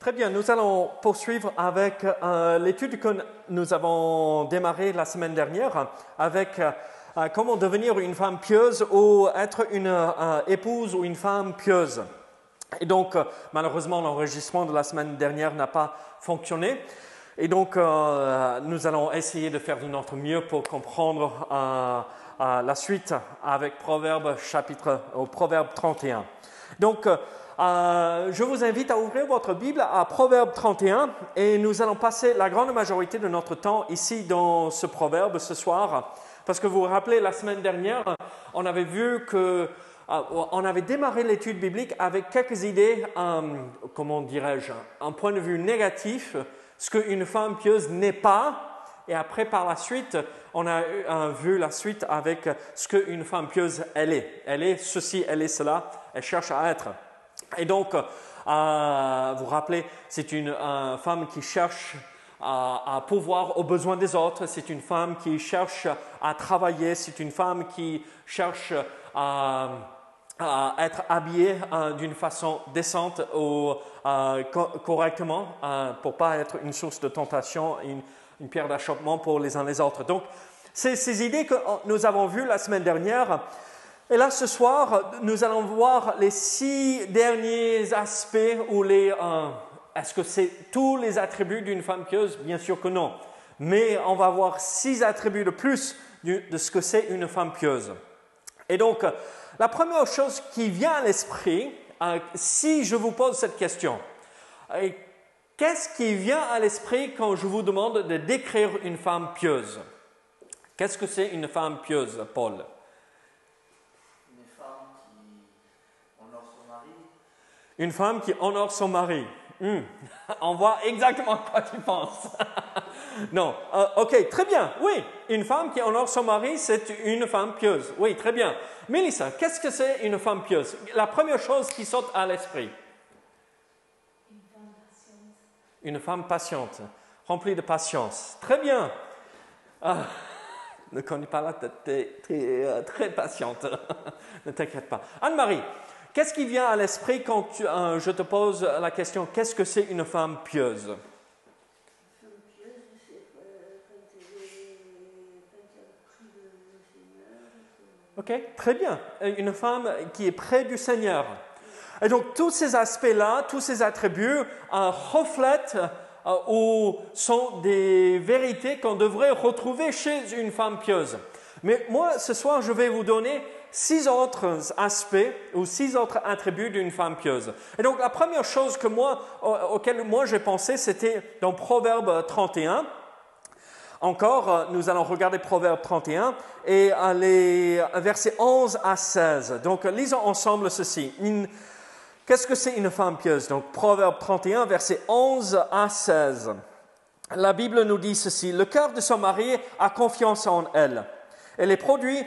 Très bien, nous allons poursuivre avec l'étude que nous avons démarrée la semaine dernière avec comment devenir une femme pieuse ou être une épouse ou une femme pieuse. Et donc, malheureusement, l'enregistrement de la semaine dernière n'a pas fonctionné. Et donc, nous allons essayer de faire de notre mieux pour comprendre la suite avec Proverbe 31. Donc, je vous invite à ouvrir votre Bible à Proverbe 31 et nous allons passer la grande majorité de notre temps ici dans ce proverbe ce soir. Parce que vous vous rappelez, la semaine dernière, on avait vu on avait démarré l'étude biblique avec quelques idées, comment dirais-je, un point de vue négatif, ce qu'une femme pieuse n'est pas. Et après, par la suite, on a vu la suite avec ce qu'une femme pieuse, elle est. Elle est ceci, elle est cela, elle cherche à être. Et donc, vous vous rappelez, c'est une femme qui cherche à pourvoir aux besoins des autres, c'est une femme qui cherche à travailler, c'est une femme qui cherche à être habillée d'une façon décente ou correctement pour ne pas être une source de tentation, une pierre d'achoppement pour les uns les autres. Donc, c'est ces idées que nous avons vues la semaine dernière. Et là, ce soir, nous allons voir les 6 derniers aspects ou est-ce que c'est tous les attributs d'une femme pieuse? Bien sûr que non. Mais on va voir 6 attributs de plus de ce que c'est une femme pieuse. Et donc, la première chose qui vient à l'esprit, si je vous pose cette question, qu'est-ce qui vient à l'esprit quand je vous demande de décrire une femme pieuse? Qu'est-ce que c'est une femme pieuse, Paul? Une femme qui honore son mari. On voit exactement quoi tu penses. Non, ok, très bien, oui. Une femme qui honore son mari, c'est une femme pieuse. Oui, très bien. Mélissa, qu'est-ce que c'est une femme pieuse? La première chose qui saute à l'esprit. Une femme patiente. Une femme patiente, remplie de patience. Très bien. Ne connais pas là, tu es très patiente. Ne t'inquiète pas. Anne-Marie, qu'est-ce qui vient à l'esprit quand je te pose la question, qu'est-ce que c'est une femme pieuse? Une femme pieuse, c'est quand elle est près du Seigneur. Ok, très bien. Une femme qui est près du Seigneur. Et donc, tous ces aspects-là, tous ces attributs reflètent ou sont des vérités qu'on devrait retrouver chez une femme pieuse. Mais moi, ce soir, je vais vous donner 6 autres aspects ou 6 autres attributs d'une femme pieuse. Et donc, la première chose auquel moi j'ai pensé, c'était dans Proverbe 31. Encore, nous allons regarder Proverbe 31 et les versets 11 à 16. Donc, lisons ensemble ceci. Qu'est-ce que c'est une femme pieuse? Donc, Proverbe 31, versets 11 à 16. La Bible nous dit ceci. Le cœur de son mari a confiance en elle et les produits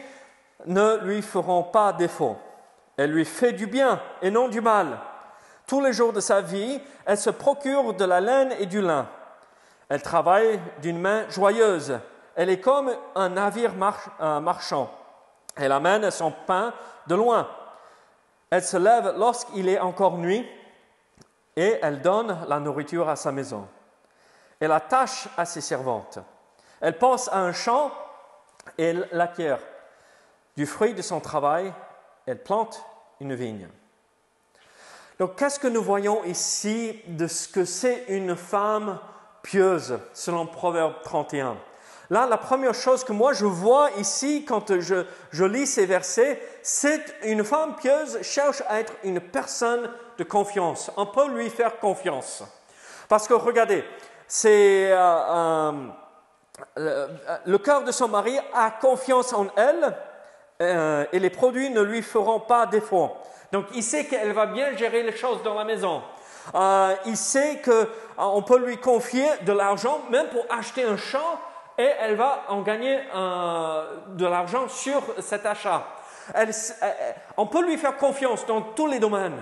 ne lui feront pas défaut. Elle lui fait du bien et non du mal. Tous les jours de sa vie, elle se procure de la laine et du lin. Elle travaille d'une main joyeuse. Elle est comme un navire marchand. Elle amène son pain de loin. Elle se lève lorsqu'il est encore nuit et elle donne la nourriture à sa maison. Elle attache à ses servantes. Elle pense à un champ et elle l'acquiert. Du fruit de son travail, elle plante une vigne. Donc, qu'est-ce que nous voyons ici de ce que c'est une femme pieuse, selon Proverbe 31? Là, la première chose que moi je vois ici quand je lis ces versets, c'est une femme pieuse cherche à être une personne de confiance. On peut lui faire confiance. Parce que regardez, c'est le cœur de son mari a confiance en elle et les produits ne lui feront pas défaut. Donc, il sait qu'elle va bien gérer les choses dans la maison. Il sait qu'on peut lui confier de l'argent, même pour acheter un champ, et elle va en gagner de l'argent sur cet achat. On peut lui faire confiance dans tous les domaines.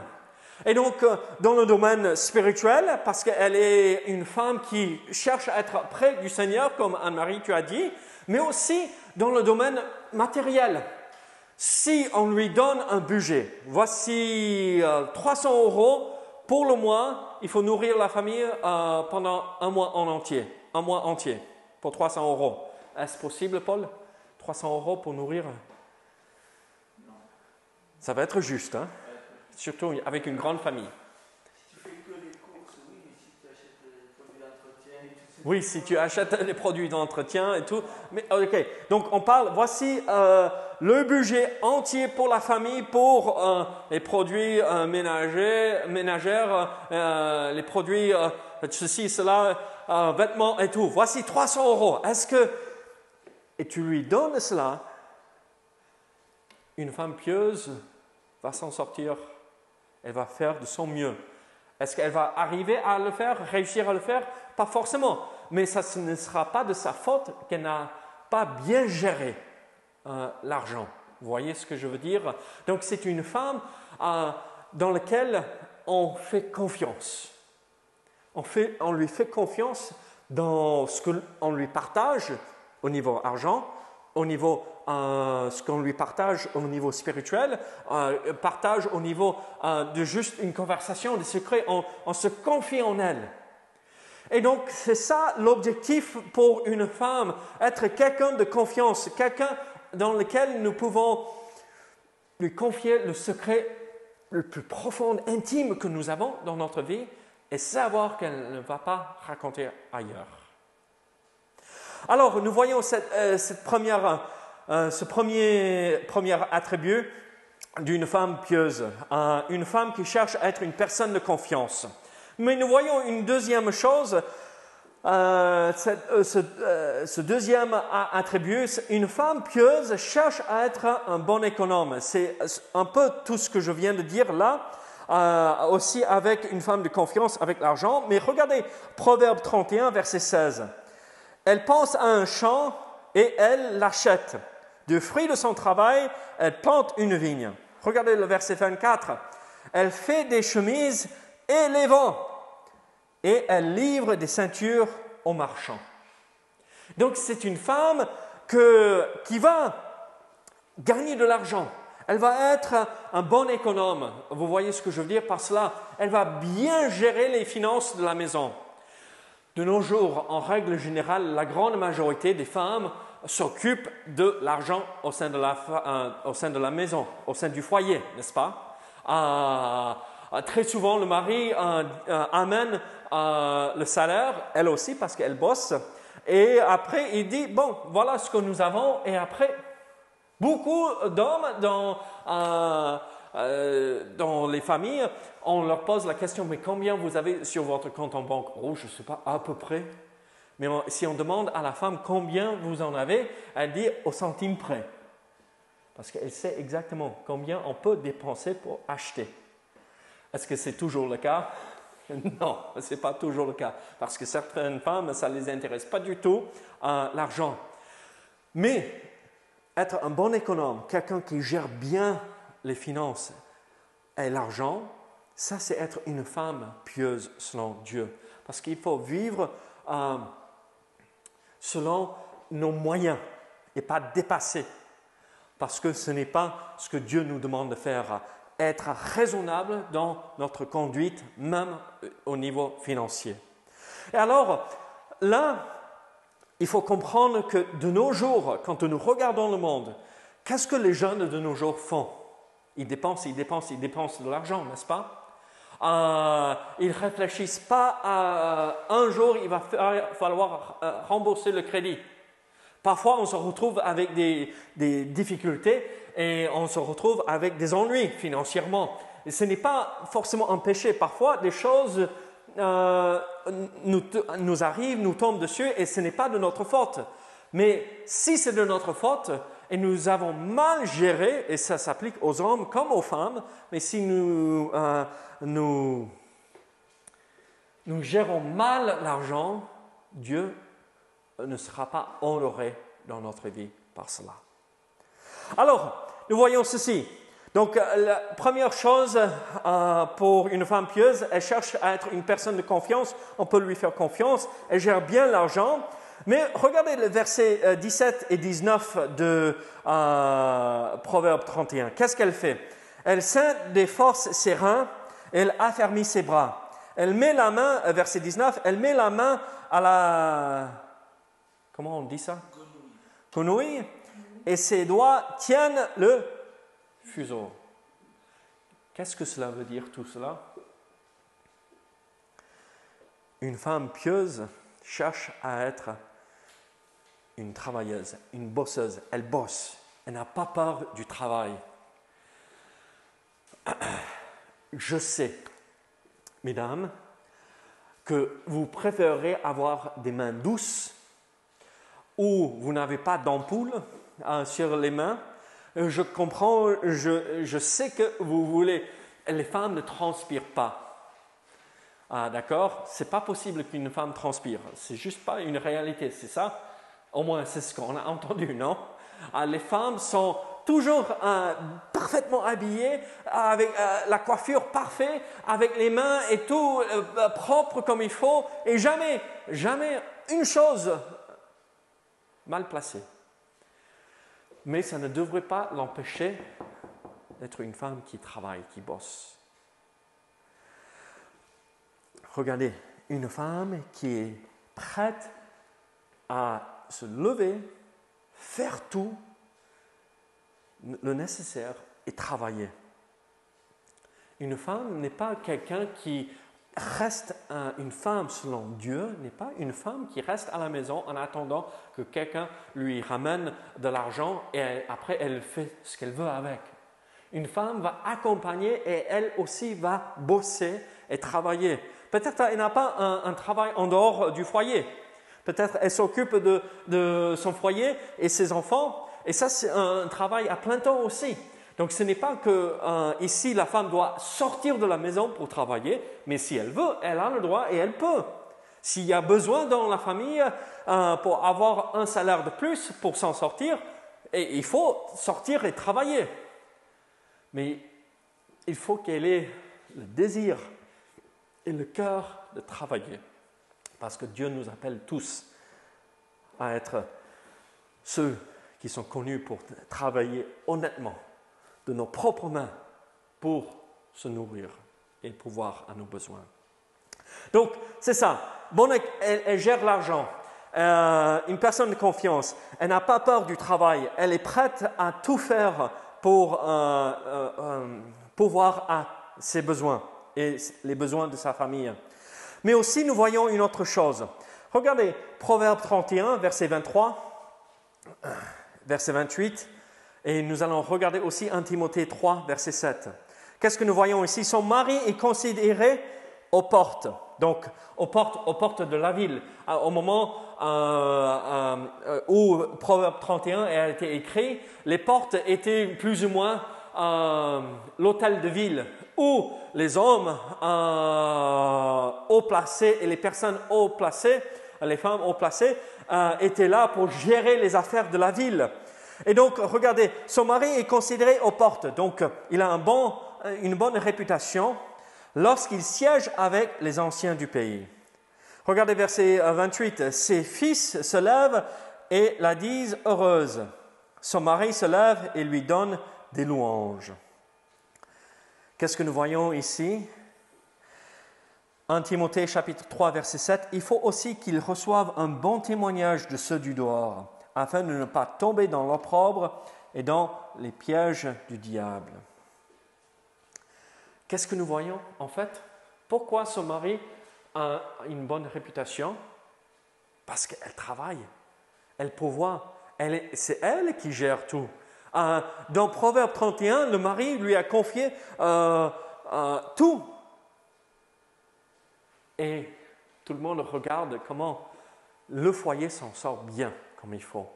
Et donc, dans le domaine spirituel, parce qu'elle est une femme qui cherche à être près du Seigneur, comme Anne-Marie, tu as dit, mais aussi dans le domaine matériel. Si on lui donne un budget, voici 300 € pour le mois, il faut nourrir la famille pendant un mois en entier. Un mois entier pour 300 €. Est-ce possible, Paul? 300 € pour nourrir? Non. Ça va être juste, hein? Surtout avec une grande famille. Si tu fais que les courses, oui, mais si tu achètes les produits d'entretien et tout ça. Oui, si tu achètes les produits d'entretien et tout. Mais ok, donc on parle, voici le budget entier pour la famille, pour les produits ménagères, les produits, ceci, cela, vêtements et tout. Voici 300 €. Est-ce que, et tu lui donnes cela, une femme pieuse va s'en sortir, elle va faire de son mieux. Est-ce qu'elle va arriver à le faire, réussir à le faire? Pas forcément, mais ça ce ne sera pas de sa faute qu'elle n'a pas bien géré l'argent. Vous voyez ce que je veux dire? Donc c'est une femme dans laquelle on fait confiance. On lui fait confiance dans ce qu'on lui partage au niveau argent, au niveau ce qu'on lui partage au niveau spirituel, partage au niveau de juste une conversation, des secrets, on se confie en elle. Et donc, c'est ça l'objectif pour une femme, être quelqu'un de confiance, quelqu'un dans lequel nous pouvons lui confier le secret le plus profond, intime que nous avons dans notre vie et savoir qu'elle ne va pas raconter ailleurs. Alors, nous voyons ce premier attribut d'une femme pieuse, une femme qui cherche à être une personne de confiance. Mais nous voyons une deuxième chose, ce deuxième attribut, une femme pieuse cherche à être un bon économe. C'est un peu tout ce que je viens de dire là, aussi avec une femme de confiance, avec l'argent. Mais regardez, Proverbe 31, verset 16. Elle pense à un champ et elle l'achète. Du fruit de son travail, elle plante une vigne. Regardez le verset 24. Elle fait des chemises et les vend. Et elle livre des ceintures aux marchands. Donc c'est une femme qui va gagner de l'argent. Elle va être un bon économe. Vous voyez ce que je veux dire par cela? Elle va bien gérer les finances de la maison. De nos jours, en règle générale, la grande majorité des femmes s'occupent de l'argent au sein de la maison, au sein du foyer, n'est-ce pas? Très souvent, le mari amène le salaire, elle aussi, parce qu'elle bosse. Et après, il dit, bon, voilà ce que nous avons. Et après, beaucoup d'hommes dans les familles, on leur pose la question, mais combien vous avez sur votre compte en banque? Oh, je ne sais pas, à peu près. Mais si on demande à la femme combien vous en avez, elle dit au centime près. Parce qu'elle sait exactement combien on peut dépenser pour acheter. Est-ce que c'est toujours le cas? Non, ce n'est pas toujours le cas. Parce que certaines femmes, ça ne les intéresse pas du tout, l'argent. Mais être un bon économe, quelqu'un qui gère bien les finances et l'argent, ça c'est être une femme pieuse selon Dieu. Parce qu'il faut vivre selon nos moyens et pas dépasser. Parce que ce n'est pas ce que Dieu nous demande de faire. Être raisonnable dans notre conduite, même au niveau financier. Et alors, là, il faut comprendre que de nos jours, quand nous regardons le monde, qu'est-ce que les jeunes de nos jours font? Ils dépensent de l'argent, n'est-ce pas? Ils ne réfléchissent pas à un jour, il va falloir rembourser le crédit. Parfois, on se retrouve avec des difficultés et on se retrouve avec des ennuis financièrement. Et ce n'est pas forcément un péché. Parfois, des choses nous arrivent, nous tombent dessus et ce n'est pas de notre faute. Mais si c'est de notre faute et nous avons mal géré, et ça s'applique aux hommes comme aux femmes, mais si nous gérons mal l'argent, Dieu ne sera pas honoré dans notre vie par cela. Alors, nous voyons ceci. Donc, la première chose pour une femme pieuse, elle cherche à être une personne de confiance. On peut lui faire confiance. Elle gère bien l'argent. Mais regardez le verset 17 et 19 de Proverbe 31. Qu'est-ce qu'elle fait? Elle ceint des forces ses reins. Elle affermit ses bras. Elle met la main, verset 19, elle met la main à la... Comment on dit ça? Quenouille. Et ses doigts tiennent le fuseau. Qu'est-ce que cela veut dire tout cela? Une femme pieuse cherche à être une travailleuse, une bosseuse. Elle bosse. Elle n'a pas peur du travail. Je sais, mesdames, que vous préférez avoir des mains douces ou vous n'avez pas d'ampoule sur les mains. Je comprends, je sais que vous voulez. Les femmes ne transpirent pas. Ah, d'accord? C'est pas possible qu'une femme transpire. C'est juste pas une réalité, c'est ça? Au moins, c'est ce qu'on a entendu, non? Ah, les femmes sont toujours parfaitement habillées, avec la coiffure parfaite, avec les mains et tout propre comme il faut, et jamais une chose mal placée. Mais ça ne devrait pas l'empêcher d'être une femme qui travaille, qui bosse. Regardez, une femme qui est prête à se lever, faire tout le nécessaire et travailler. Une femme n'est pas quelqu'un qui reste une femme selon Dieu, n'est pas une femme qui reste à la maison en attendant que quelqu'un lui ramène de l'argent et après elle fait ce qu'elle veut avec. Une femme va accompagner et elle aussi va bosser et travailler. Peut-être elle n'a pas un travail en dehors du foyer. Peut-être elle s'occupe de son foyer et ses enfants. Et ça, c'est un travail à plein temps aussi. Donc, ce n'est pas que ici, la femme doit sortir de la maison pour travailler, mais si elle veut, elle a le droit et elle peut. S'il y a besoin dans la famille pour avoir un salaire de plus pour s'en sortir, et il faut sortir et travailler. Mais il faut qu'elle ait le désir et le cœur de travailler. Parce que Dieu nous appelle tous à être ceux qui sont connus pour travailler honnêtement de nos propres mains pour se nourrir et pourvoir à nos besoins. Donc, c'est ça. Elle gère l'argent. Une personne de confiance. Elle n'a pas peur du travail. Elle est prête à tout faire pour pourvoir à ses besoins et les besoins de sa famille. Mais aussi, nous voyons une autre chose. Regardez, Proverbe 31, verset 23, verset 28, et nous allons regarder aussi 1 Timothée 3, verset 7. Qu'est-ce que nous voyons ici? Son mari est considéré aux portes, donc aux portes de la ville. Au moment où Proverbe 31 a été écrit, les portes étaient plus ou moins l'hôtel de ville, où les hommes haut placés et les personnes haut placées, les femmes haut placées, étaient là pour gérer les affaires de la ville. Et donc, regardez, son mari est considéré aux portes, donc il a une bonne réputation lorsqu'il siège avec les anciens du pays. Regardez verset 28, ses fils se lèvent et la disent heureuse. Son mari se lève et lui donne des louanges. Qu'est-ce que nous voyons ici? 1 Timothée chapitre 3 verset 7, il faut aussi qu'ils reçoivent un bon témoignage de ceux du dehors, afin de ne pas tomber dans l'opprobre et dans les pièges du diable. Qu'est-ce que nous voyons en fait? Pourquoi son mari a une bonne réputation? Parce qu'elle travaille, elle pourvoit, c'est elle qui gère tout. Dans Proverbe 31, le mari lui a confié tout. Et tout le monde regarde comment le foyer s'en sort bien, comme il faut.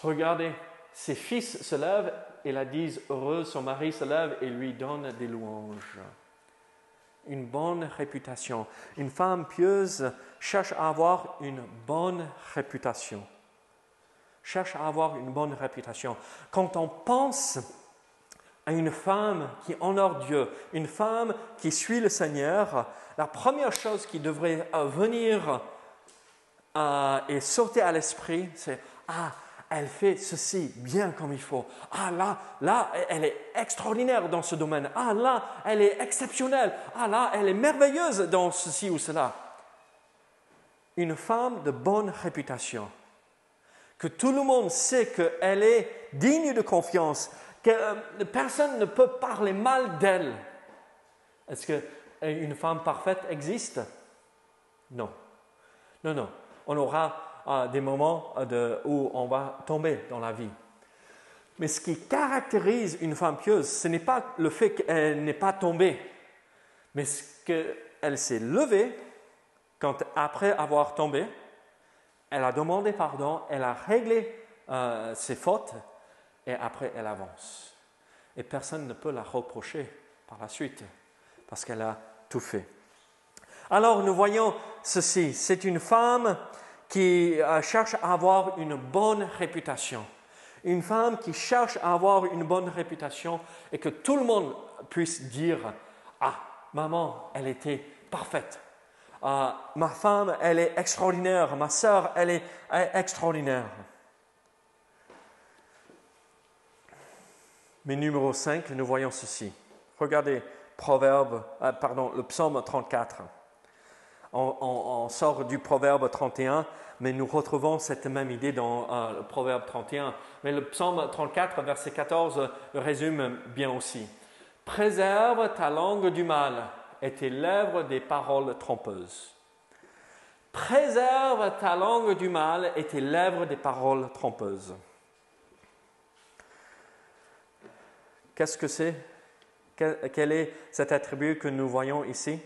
Regardez, ses fils se lèvent et la disent heureuse, son mari se lève et lui donne des louanges. Une bonne réputation. Une femme pieuse cherche à avoir une bonne réputation. Cherche à avoir une bonne réputation. Quand on pense à une femme qui honore Dieu, une femme qui suit le Seigneur, la première chose qui devrait venir et sauter à l'esprit, c'est « Ah, elle fait ceci bien comme il faut. Ah là, elle est extraordinaire dans ce domaine. Ah là, elle est exceptionnelle. Ah là, elle est merveilleuse dans ceci ou cela. Une femme de bonne réputation, que tout le monde sait qu'elle est digne de confiance, que personne ne peut parler mal d'elle. Est-ce qu'une femme parfaite existe? Non. Non. On aura des moments où on va tomber dans la vie. Mais ce qui caractérise une femme pieuse, ce n'est pas le fait qu'elle n'est pas tombée, mais ce qu'elle s'est levée quand, après avoir tombé, elle a demandé pardon, elle a réglé ses fautes et après elle avance. Et personne ne peut la reprocher par la suite parce qu'elle a tout fait. Alors nous voyons ceci, c'est une femme qui cherche à avoir une bonne réputation. Une femme qui cherche à avoir une bonne réputation et que tout le monde puisse dire « Ah, maman, elle était parfaite. Ma femme, elle est extraordinaire. Ma sœur, elle est extraordinaire. » Mais numéro 5, nous voyons ceci. Regardez le psaume 34. On sort du proverbe 31, mais nous retrouvons cette même idée dans le proverbe 31. Mais le psaume 34, verset 14, le résume bien aussi. « Préserve ta langue du mal et tes lèvres des paroles trompeuses. » Préserve ta langue du mal et tes lèvres des paroles trompeuses. Qu'est-ce que c'est? Quel est cet attribut que nous voyons ici?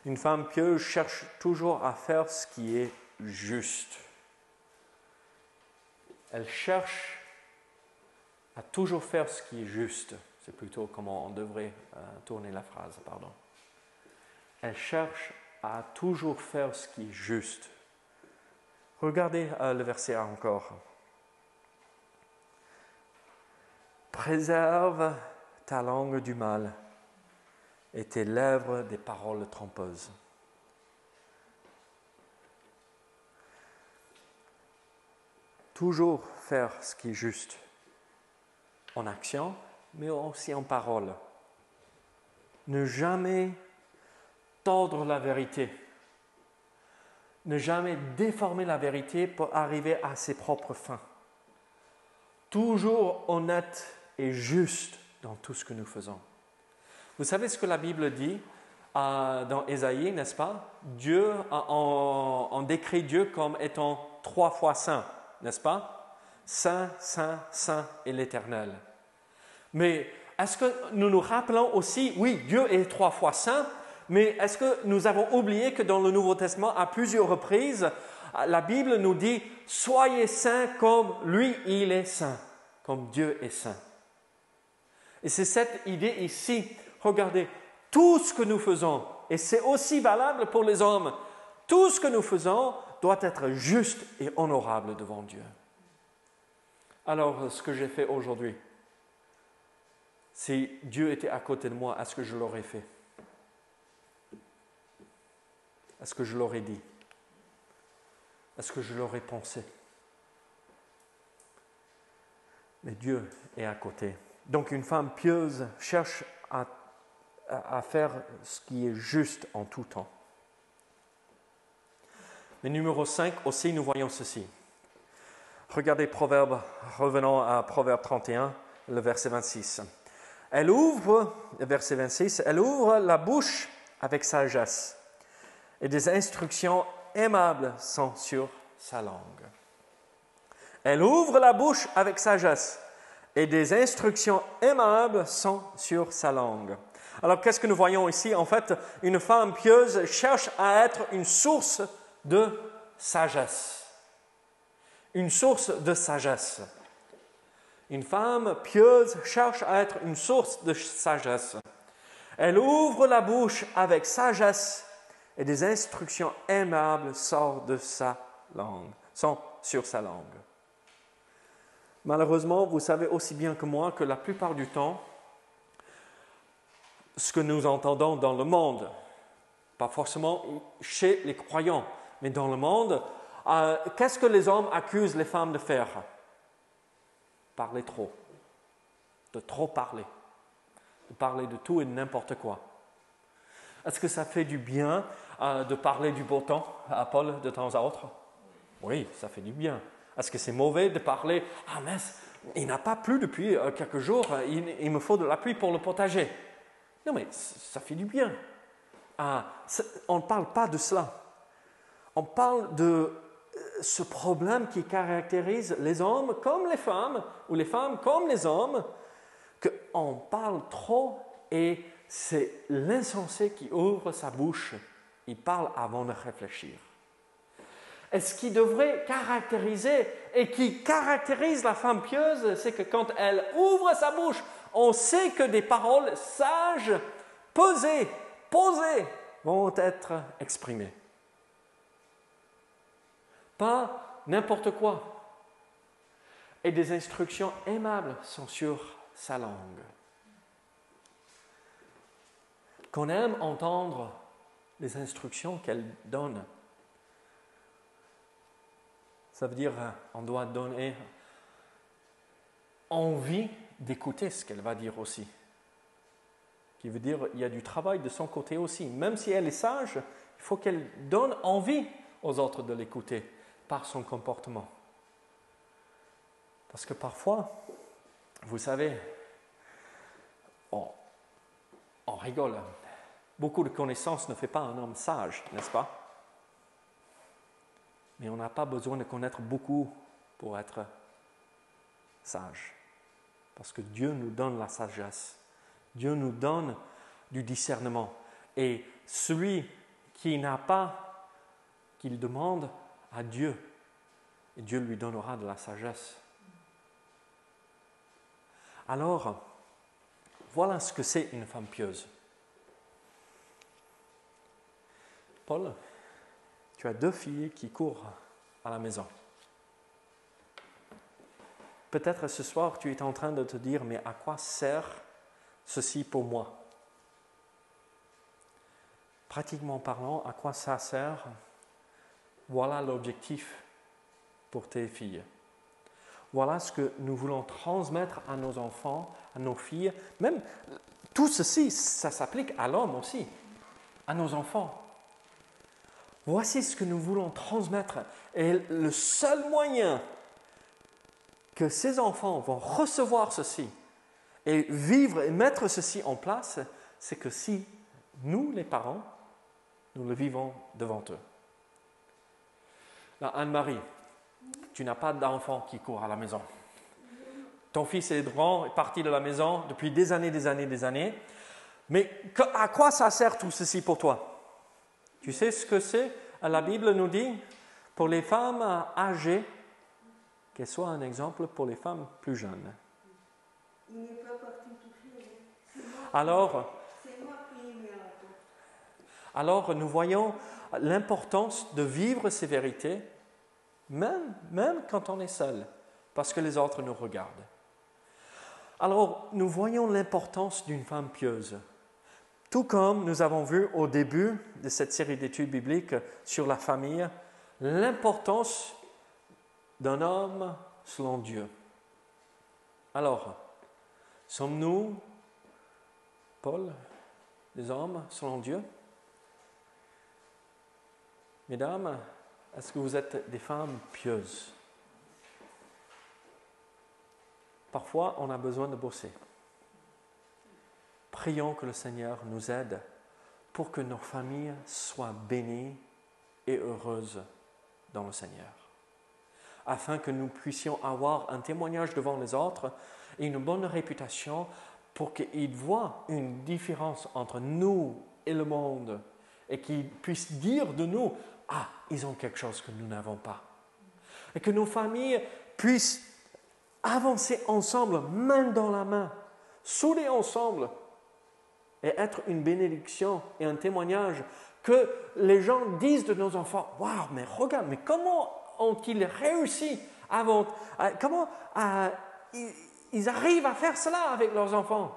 Une femme pieuse cherche toujours à faire ce qui est juste. Elle cherche à toujours faire ce qui est juste. C'est plutôt comment on devrait tourner la phrase, pardon. Elle cherche à toujours faire ce qui est juste. Regardez le verset 1 encore. Préserve ta langue du mal et tes lèvres des paroles trompeuses. Toujours faire ce qui est juste, en action, mais aussi en parole. Ne jamais tordre la vérité. Ne jamais déformer la vérité pour arriver à ses propres fins. Toujours honnête et juste dans tout ce que nous faisons. Vous savez ce que la Bible dit dans Ésaïe, n'est-ce pas? Dieu, on décrit Dieu comme étant 3 fois saint, n'est-ce pas? Saint, saint, saint et l'Éternel. Mais est-ce que nous nous rappelons aussi, oui, Dieu est 3 fois saint, mais est-ce que nous avons oublié que dans le Nouveau Testament, à plusieurs reprises, la Bible nous dit « Soyez saints comme lui, il est saint, comme Dieu est saint. » Et c'est cette idée ici. Regardez, tout ce que nous faisons, et c'est aussi valable pour les hommes, tout ce que nous faisons doit être juste et honorable devant Dieu. Alors, ce que j'ai fait aujourd'hui, si Dieu était à côté de moi, est-ce que je l'aurais fait? Est-ce que je l'aurais dit? Est-ce que je l'aurais pensé? Mais Dieu est à côté. Donc une femme pieuse cherche à faire ce qui est juste en tout temps. Mais numéro 5, aussi nous voyons ceci. Regardez revenons à Proverbe 31, le verset 26. Elle ouvre, le verset 26, elle ouvre la bouche avec sagesse et des instructions aimables sont sur sa langue. Elle ouvre la bouche avec sagesse et des instructions aimables sont sur sa langue. Alors, qu'est-ce que nous voyons ici? En fait, une femme pieuse cherche à être une source de sagesse. Une source de sagesse. Une femme pieuse cherche à être une source de sagesse. Elle ouvre la bouche avec sagesse et des instructions aimables sortent de sa langue, sont sur sa langue. Malheureusement, vous savez aussi bien que moi que la plupart du temps, ce que nous entendons dans le monde, pas forcément chez les croyants, mais dans le monde, qu'est-ce que les hommes accusent les femmes de faire? parler trop, de trop parler, de parler de tout et de n'importe quoi. Est-ce que ça fait du bien de parler du beau temps à Paul de temps à autre? Oui, ça fait du bien. Est-ce que c'est mauvais de parler « Ah mince, il n'a pas plu depuis quelques jours, il me faut de la pluie pour le potager. » Non mais ça fait du bien. On ne parle pas de cela. On parle de ce problème qui caractérise les hommes comme les femmes, ou les femmes comme les hommes, qu'on parle trop et c'est l'insensé qui ouvre sa bouche. Il parle avant de réfléchir. Et ce qui devrait caractériser et qui caractérise la femme pieuse, c'est que quand elle ouvre sa bouche, on sait que des paroles sages, posées, vont être exprimées. Pas n'importe quoi. Et des instructions aimables sont sur sa langue. Qu'on aime entendre les instructions qu'elle donne. Ça veut dire qu'on doit donner envie d'écouter ce qu'elle va dire aussi. Qui veut dire qu'il y a du travail de son côté aussi. Même si elle est sage, il faut qu'elle donne envie aux autres de l'écouter par son comportement. Parce que parfois, vous savez, on rigole. Beaucoup de connaissances ne fait pas un homme sage, n'est-ce pas? Mais on n'a pas besoin de connaître beaucoup pour être sage. Parce que Dieu nous donne la sagesse. Dieu nous donne du discernement. Et celui qui n'a pas, qu'il demande à Dieu, et Dieu lui donnera de la sagesse. Alors, voilà ce que c'est une femme pieuse. Paul, tu as 2 filles qui courent à la maison. Peut-être ce soir, tu es en train de te dire, mais à quoi sert ceci pour moi? Pratiquement parlant, à quoi ça sert? Voilà l'objectif pour tes filles. Voilà ce que nous voulons transmettre à nos enfants, à nos filles. Même tout ceci, ça s'applique à l'homme aussi, à nos enfants. Voici ce que nous voulons transmettre. Et le seul moyen que ces enfants vont recevoir ceci et vivre et mettre ceci en place, c'est que si nous, les parents, nous le vivons devant eux. Là, Anne-Marie, tu n'as pas d'enfant qui court à la maison. Ton fils est grand, est parti de la maison depuis des années. Mais à quoi ça sert tout ceci pour toi? Tu sais ce que c'est? La Bible nous dit, pour les femmes âgées, qu'elles soient un exemple pour les femmes plus jeunes. Il n'est pas parti toucher. Alors, C'est moi qui ai mis à la porte. Alors, nous voyons l'importance de vivre ces vérités, même quand on est seul, parce que les autres nous regardent. Alors, nous voyons l'importance d'une femme pieuse. Tout comme nous avons vu au début de cette série d'études bibliques sur la famille, l'importance d'un homme selon Dieu. Alors, sommes-nous, Paul, des hommes selon Dieu? Mesdames, est-ce que vous êtes des femmes pieuses? Parfois, on a besoin de bosser. Prions que le Seigneur nous aide pour que nos familles soient bénies et heureuses dans le Seigneur, afin que nous puissions avoir un témoignage devant les autres et une bonne réputation pour qu'ils voient une différence entre nous et le monde et qu'ils puissent dire de nous, « Ah, ils ont quelque chose que nous n'avons pas. » Et que nos familles puissent avancer ensemble, main dans la main, soudés ensemble, et être une bénédiction et un témoignage que les gens disent de nos enfants, « Waouh, mais regarde, mais comment ont-ils réussi comment ils arrivent à faire cela avec leurs enfants ?»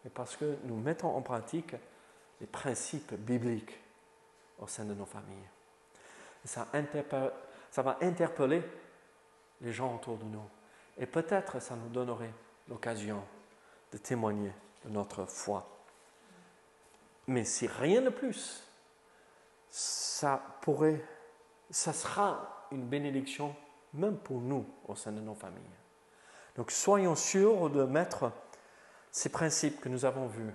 Et parce que nous mettons en pratique les principes bibliques au sein de nos familles. Et ça va interpeller les gens autour de nous. Et peut-être ça nous donnerait l'occasion de témoigner de notre foi. Mais si rien de plus, ça sera une bénédiction même pour nous au sein de nos familles. Donc soyons sûrs de mettre ces principes que nous avons vus,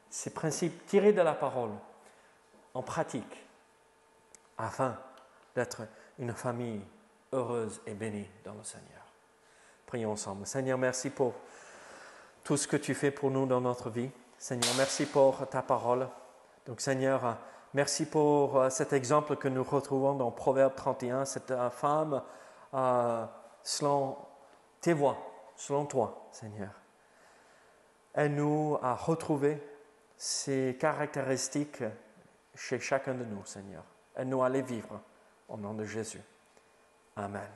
ces principes tirés de la parole, en pratique, afin d'être une famille heureuse et bénie dans le Seigneur. Prions ensemble. Seigneur, merci pour tout ce que tu fais pour nous dans notre vie. Seigneur, merci pour ta parole. Donc Seigneur, merci pour cet exemple que nous retrouvons dans Proverbe 31, cette femme selon tes voies, selon toi, Seigneur. Aide-nous à retrouver ces caractéristiques chez chacun de nous, Seigneur. Aide-nous à les vivre au nom de Jésus. Amen.